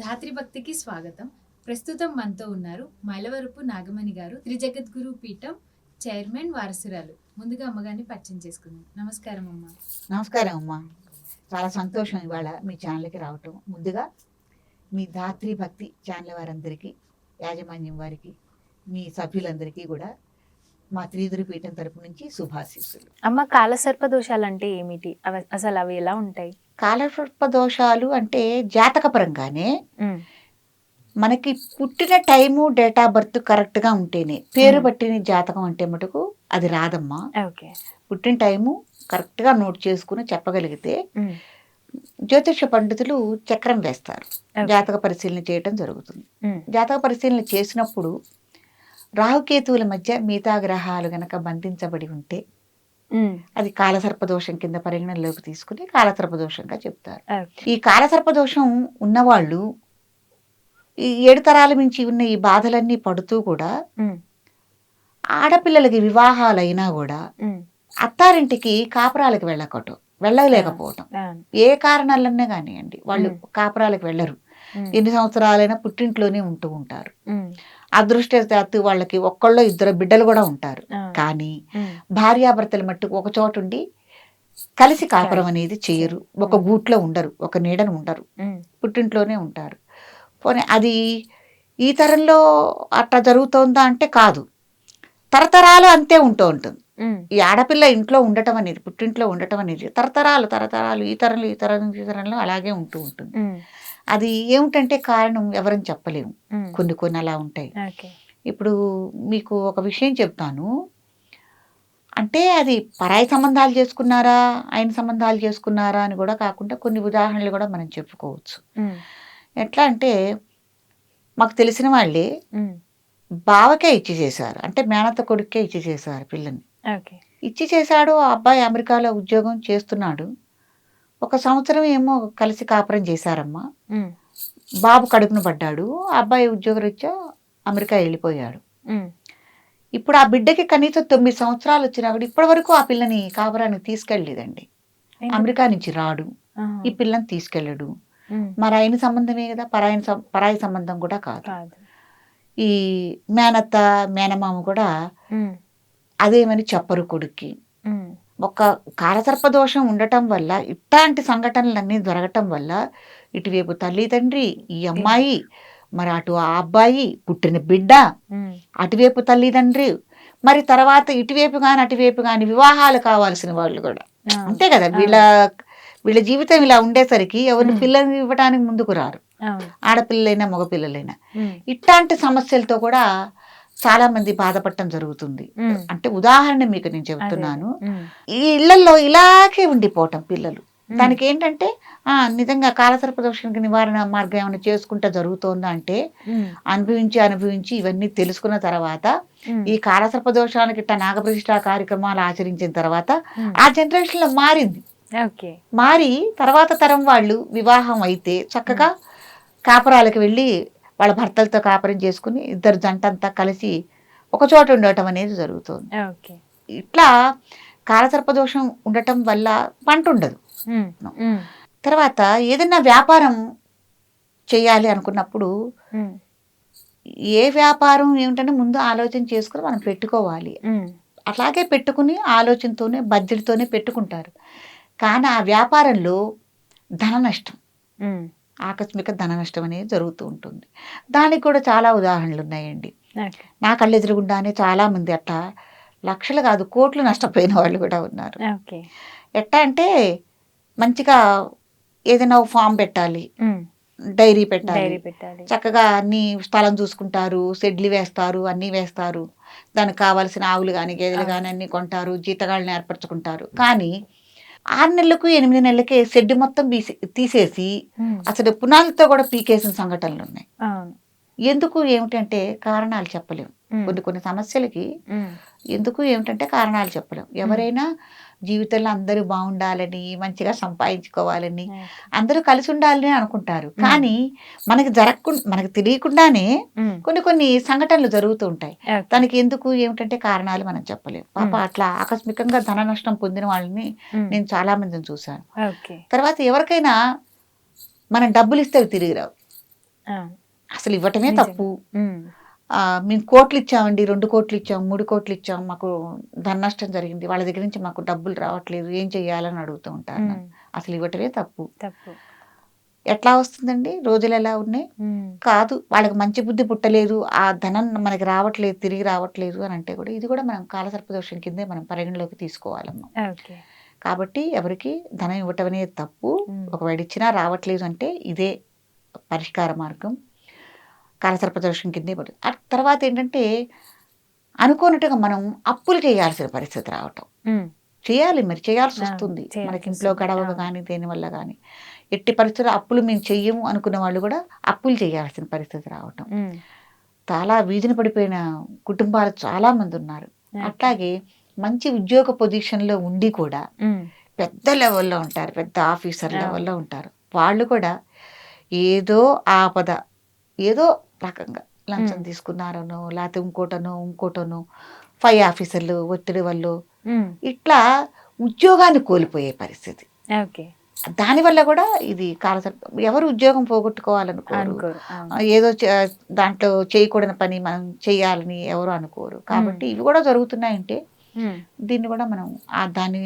ధాత్రిభక్తికి స్వాగతం. ప్రస్తుతం మనతో ఉన్నారు మైలవరపు నాగమణి గారు, త్రిజగద్గురు పీఠం చైర్మన్, వారసురాలు. ముందుగా అమ్మగారిని పరిచయం చేసుకుందాం. నమస్కారం అమ్మ. నమస్కారం అమ్మా, చాలా సంతోషం ఇవాళ మీ ఛానల్కి రావటం. ముందుగా మీ ధాత్రి భక్తి ఛానల్ వారందరికీ, యాజమాన్యం వారికి, మీ సభ్యులందరికీ కూడా మా త్రిదురి పీఠం తరపు నుంచి శుభాశీస్సులు. అమ్మ, కాలసర్ప దోషాలు అంటే ఏమిటి? అసలు అవి ఎలా ఉంటాయి? కాలసర్ప దోషాలు అంటే జాతకపరంగానే మనకి పుట్టిన టైము, డేట్ ఆఫ్ బర్త్ కరెక్ట్గా ఉంటేనే, పేరు పట్టిన జాతకం అంటే మటుకు అది రాదమ్మా. ఓకే. పుట్టిన టైము కరెక్ట్గా నోట్ చేసుకుని చెప్పగలిగితే జ్యోతిష పండితులు చక్రం వేస్తారు, జాతక పరిశీలన చేయటం జరుగుతుంది. జాతక పరిశీలన చేసినప్పుడు రాహుకేతువుల మధ్య మిగతా గ్రహాలు గనక బంధించబడి ఉంటే అది కాలసర్పదోషం కింద పరిగణనలోకి తీసుకుని కాలసర్పదోషంగా చెప్తారు. ఈ కాలసర్పదోషం ఉన్నవాళ్ళు ఈ 7 తరాల నుంచి ఉన్న ఈ బాధలన్నీ పడుతూ కూడా ఆడపిల్లలకి వివాహాలైనా కూడా అత్తారింటికి కాపురాలకు వెళ్ళలేకపోవటం, ఏ కారణాలన్నా కానివ్వండి, వాళ్ళు కాపురాలకు వెళ్ళరు. ఎన్ని సంవత్సరాలైనా పుట్టింట్లోనే ఉంటూ ఉంటారు. అదృష్టవశాత్తు వాళ్ళకి ఒక్కళ్ళో 2 బిడ్డలు కూడా ఉంటారు. కానీ భార్యాభర్తలు మట్టుకు ఒక చోట ఉండి కలిసి కాపురం అనేది చేయరు, ఒక గూట్లో ఉండరు, ఒక నీడను ఉండరు, పుట్టింట్లోనే ఉంటారు. పోనీ అది ఈ తరంలో అట్లా జరుగుతోందా అంటే కాదు, తరతరాలు అంతే ఉంటూ ఉంటుంది. ఈ ఆడపిల్ల ఇంట్లో ఉండటం అనేది, పుట్టింట్లో ఉండటం అనేది తరతరాలు ఈ తరంలో అలాగే ఉంటూ ఉంటుంది. అది ఏమిటంటే కారణం ఎవరని చెప్పలేము, కొన్ని అలా ఉంటాయి. ఇప్పుడు మీకు ఒక విషయం చెప్తాను. అంటే అది పరాయి సంబంధాలు చేసుకున్నారా, ఆయన సంబంధాలు చేసుకున్నారా అని కూడా కాకుండా కొన్ని ఉదాహరణలు కూడా మనం చెప్పుకోవచ్చు. ఎట్లా అంటే, మాకు తెలిసిన వాళ్ళే బావకే ఇచ్చి చేశారు, అంటే మేనత్త కొడుకే ఇచ్చి చేశారు పిల్లని. ఇచ్చి చేశాడు, ఆ అబ్బాయి అమెరికాలో ఉద్యోగం చేస్తున్నాడు. 1 సంవత్సరం ఏమో కలిసి కాపురం చేశారమ్మా. బాబు కడుపును పడ్డాడు, ఆ అబ్బాయి ఉద్యోగరీత్యా అమెరికా వెళ్ళిపోయాడు. ఇప్పుడు ఆ బిడ్డకి కనీసం 9 సంవత్సరాలు వచ్చినా కూడా ఇప్పటి వరకు ఆ పిల్లని కాపురానికి తీసుకెళ్ళలేదండి. అమెరికా నుంచి రాడు, ఈ పిల్లని తీసుకెళ్ళడు. మరి ఆయన సంబంధమే కదా, పరాయి సంబంధం కూడా కాదు. ఈ మేనత్త మేనమామ కూడా అదేమని చెప్పరు కొడుక్కి. ఒక కాలసర్పదోషం ఉండటం వల్ల ఇట్లాంటి సంఘటనలన్నీ జరగటం వల్ల ఇటువైపు తల్లిదండ్రి, ఈ అమ్మాయి, మరి అటు ఆ అబ్బాయి, పుట్టిన బిడ్డ, అటువైపు తల్లిదండ్రి, మరి తర్వాత ఇటువైపు కానీ అటువైపు కానీ వివాహాలు కావాల్సిన వాళ్ళు కూడా అంతే కదా. వీళ్ళ జీవితం ఇలా ఉండేసరికి ఎవరిని పిల్లల్ని ఇవ్వడానికి ముందుకు రారు, ఆడపిల్లలైనా మగపిల్లలైనా. ఇట్లాంటి సమస్యలతో కూడా చాలా మంది బాధపడటం జరుగుతుంది. అంటే ఉదాహరణ మీకు నేను చెబుతున్నాను. ఈ ఇళ్లలో ఇలాగే ఉండిపోవటం పిల్లలు. దానికి ఏంటంటే నిజంగా కాలసర్పదోషానికి నివారణ మార్గం ఏమైనా చేసుకుంటే జరుగుతోందా అంటే, అనుభవించి ఇవన్నీ తెలుసుకున్న తర్వాత ఈ కాలసర్పదోషానికి ఇట్లా నాగప్రతిష్ఠ కార్యక్రమాలు ఆచరించిన తర్వాత ఆ జనరేషన్ లో మారింది. మారి తర్వాత తరం వాళ్ళు వివాహం అయితే చక్కగా కాపురాలకు వెళ్ళి వాళ్ళ భర్తలతో కాపురం చేసుకుని 2 జంటంతా కలిసి ఒక చోట ఉండటం అనేది జరుగుతుంది. ఇట్లా కాలసర్పదోషం ఉండటం వల్ల పంట ఉండదు. తర్వాత ఏదైనా వ్యాపారం చేయాలి అనుకున్నప్పుడు ఏ వ్యాపారం ఏమిటంటే ముందు ఆలోచన చేసుకుని మనం పెట్టుకోవాలి. అట్లాగే పెట్టుకుని ఆలోచనతోనే బడ్జెట్తోనే పెట్టుకుంటారు. కానీ ఆ వ్యాపారంలో ధన నష్టం, ఆకస్మిక ధన నష్టం అనేది జరుగుతూ ఉంటుంది. దానికి కూడా చాలా ఉదాహరణలు ఉన్నాయండి. నా కళ్ళు ఎదురుగుండానే చాలా మంది అట్లా లక్షలు కాదు కోట్లు నష్టపోయిన వాళ్ళు కూడా ఉన్నారు. ఎట్లా అంటే, మంచిగా ఏదైనా ఫామ్ పెట్టాలి, డైరీ పెట్టాలి, చక్కగా అన్ని స్థలం చూసుకుంటారు, షెడ్లు వేస్తారు, అన్నీ వేస్తారు, దానికి కావాల్సిన ఆవులు కానీ గేదెలు కానీ అన్ని కొంటారు, జీతగాళ్ళని ఏర్పరచుకుంటారు. కానీ 6 నెలలకు 8 నెలలకే షెడ్ మొత్తం తీసేసి అసలు పునాలతో కూడా పీకేసిన సంఘటనలు ఉన్నాయి. ఎందుకు ఏమిటంటే కారణాలు చెప్పలేము. కొన్ని సమస్యలకి ఎందుకు ఏమిటంటే కారణాలు చెప్పలేము. ఎవరైనా జీవితంలో అందరూ బాగుండాలని, మంచిగా సంపాదించుకోవాలని, అందరూ కలిసి ఉండాలని అనుకుంటారు. కానీ మనకు తెలియకుండానే కొన్ని సంఘటనలు జరుగుతూ ఉంటాయి. దానికి ఎందుకు ఏమిటంటే కారణాలు మనం చెప్పలేము. పాప అట్లా ఆకస్మికంగా ధన నష్టం పొందిన వాళ్ళని నేను చాలా మందిని చూశాను. తర్వాత ఎవరికైనా మనం డబ్బులు ఇస్తే తిరిగి రావు. ఆ, అసలు ఇవ్వటమే నిజంగా. తప్పు. ఉమ్, మేము కోట్లు ఇచ్చామండి, 2 కోట్లు ఇచ్చాం, 3 కోట్లు ఇచ్చాం, మాకు ధన నష్టం జరిగింది, వాళ్ళ దగ్గర నుంచి మాకు డబ్బులు రావట్లేదు, ఏం చెయ్యాలని అడుగుతూ ఉంటారు ఉమ్, నన్ను. అసలు ఇవ్వటమే తప్పు. తప్పు. ఎట్లా వస్తుందండి, రోజులు ఎలా ఉన్నాయి? ఉమ్, కాదు, వాళ్ళకి మంచి బుద్ధి పుట్టలేదు, ఆ ధనం మనకి రావట్లేదు, తిరిగి రావట్లేదు అని అంటే కూడా ఇది కూడా మనం కాలసర్పదోషం కిందే మనం పరిగణలోకి తీసుకోవాలమ్మా. ఓకే. కాబట్టి ఎవరికి ధనం ఇవ్వటం అనేది తప్పు. ఉమ్, ఒకవేళ ఇచ్చినా రావట్లేదు అంటే ఇదే పరిష్కార మార్గం, కాలసర్పదోషం కిందే పడుతుంది. ఆ తర్వాత ఏంటంటే అనుకోనట్టుగా మనం అప్పులు చేయాల్సిన పరిస్థితి రావటం. ఉమ్, చేయాలి, మరి చేయాల్సి అవును, వస్తుంది, చేయాల్సి మనకి ఇంట్లో వస్తుంది. గడవక అవును. కానీ దేనివల్ల కానీ. ఎట్టి పరిస్థితుల్లో అప్పులు మేము చెయ్యము అనుకున్న వాళ్ళు కూడా అప్పులు చేయాల్సిన పరిస్థితి రావటం. ఉమ్, చాలా వీధిన పడిపోయిన కుటుంబాలు చాలా మంది ఉన్నారు. ఓకే. అట్లాగే మంచి ఉద్యోగ పొజిషన్లో ఉండి కూడా ఉమ్, పెద్ద లెవెల్లో ఉంటారు, పెద్ద ఆఫీసర్ అవును. లెవెల్లో ఉంటారు. వాళ్ళు కూడా ఏదో ఆపద, ఏదో రకంగా లంచం తీసుకున్నారనో, లేకపోతే ఇంకోటనో పై ఆఫీసర్లు ఒత్తిడి వల్ల ఉమ్, ఇట్లా ఉద్యోగాన్ని కోల్పోయే పరిస్థితి. ఓకే. దానివల్ల కూడా ఇది ఎవరు ఉద్యోగం పోగొట్టుకోవాలనుకోరు. అనుకోరు. అవును. ఏదో దాంట్లో చేయకూడని పని మనం చేయాలని ఎవరు అనుకోరు. కాబట్టి ఇవి కూడా జరుగుతున్నాయంటే ఉమ్, దీన్ని కూడా మనం దాన్ని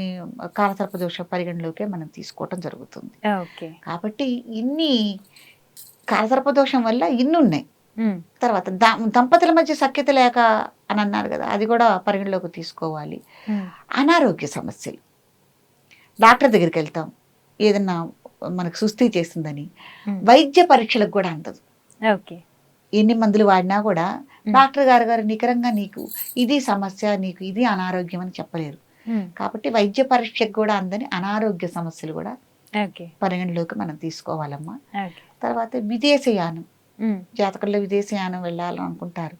కాలసర్పదోష పరిగణలోకే మనం తీసుకోవటం జరుగుతుంది. ఓకే. కాబట్టి ఇన్ని కాలసర్పదోషం వల్ల ఇన్ని ఉన్నాయి. ఉమ్, తర్వాత దంపతుల మధ్య సఖ్యత లేక అని అన్నారు కదా, అది కూడా పరిగణలోకి తీసుకోవాలి. ఉమ్, అనారోగ్య సమస్యలు, డాక్టర్ దగ్గరికి వెళ్తాం ఏదన్నా మనకు సుస్థి చేసిందని, ఉమ్, వైద్య పరీక్షలకు కూడా అందదు. ఓకే. ఎన్ని మందులు వాడినా కూడా డాక్టర్ గారు నికరంగా నీకు ఇది సమస్య, నీకు ఇది అనారోగ్యం అని చెప్పలేరు. ఉమ్, కాబట్టి వైద్య పరీక్షకు కూడా అందని అనారోగ్య సమస్యలు కూడా ఓకే. పరిగణలోకి మనం తీసుకోవాలమ్మా. ఓకే. తర్వాత విదేశయానం, ఉమ్, జాతకంలో విదేశయానం వెళ్ళాలని అనుకుంటారు.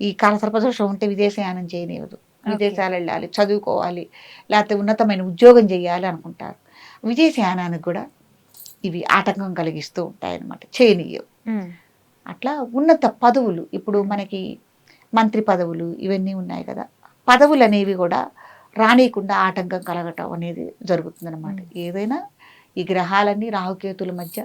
ఈ కాలసర్పదోషం ఉంటే విదేశయానం చేయనివ్వదు. విదేశాలు వెళ్ళాలి, చదువుకోవాలి, లేకపోతే ఉన్నతమైన ఉద్యోగం చేయాలి అనుకుంటారు. విదేశయానానికి కూడా ఇవి ఆటంకం కలిగిస్తూ ఉంటాయన్నమాట, చేయనీయవు. ఉమ్, అట్లా ఉన్నత పదవులు, ఇప్పుడు మనకి మంత్రి పదవులు ఇవన్నీ ఉన్నాయి కదా, పదవులు అనేవి కూడా రానియకుండా ఆటంకం కలగటం అనేది జరుగుతుందన్నమాట. ఏదైనా ఈ గ్రహాలన్నీ రాహుకేతుల మధ్య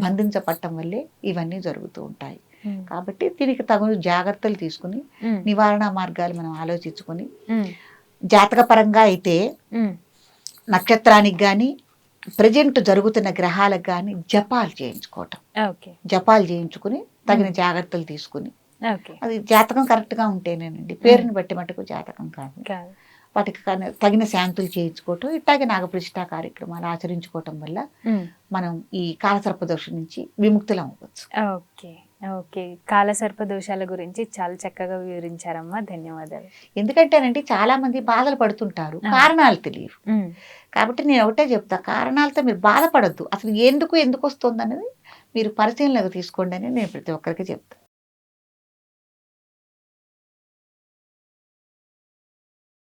బంధించబడటం వల్లే ఇవన్నీ జరుగుతూ ఉంటాయి. ఉమ్, కాబట్టి దీనికి తగు జాగ్రత్తలు తీసుకుని ఉమ్, నివారణ మార్గాలు మనం ఆలోచించుకొని, ఉమ్, జాతకపరంగా అయితే ఉమ్, నక్షత్రానికి కానీ ప్రజెంట్ జరుగుతున్న గ్రహాలకు కానీ జపాలు చేయించుకోవటం. ఓకే. జపాలు చేయించుకుని తగిన జాగ్రత్తలు తీసుకుని, ఓకే. అది జాతకం కరెక్ట్గా ఉంటేనేనండి, పేరుని బట్టి మటుకు జాతకం కాదు. కాదు. వాటికి తగిన శాంతులు చేయించుకోవటం, ఇట్లాగే నాగప్రతిష్ఠ కార్యక్రమాలు ఆచరించుకోవటం వల్ల ఉమ్, మనం ఈ కాలసర్పదోషం నుంచి విముక్తులం అవ్వచ్చు. ఓకే. ఓకే. కాలసర్ప దోషాల గురించి చాలా చక్కగా వివరించారమ్మా. ధన్యవాదాలు. ఎందుకంటేనండి చాలా మంది బాధలు పడుతుంటారు, కారణాలు తెలియవు. ఉమ్, కాబట్టి నేను ఒకటే చెప్తా, కారణాలతో మీరు బాధపడద్దు, అసలు ఎందుకు వస్తుంది అనేది మీరు పరిశీలనకు తీసుకోండి అని నేను ప్రతి ఒక్కరికి చెప్తాను.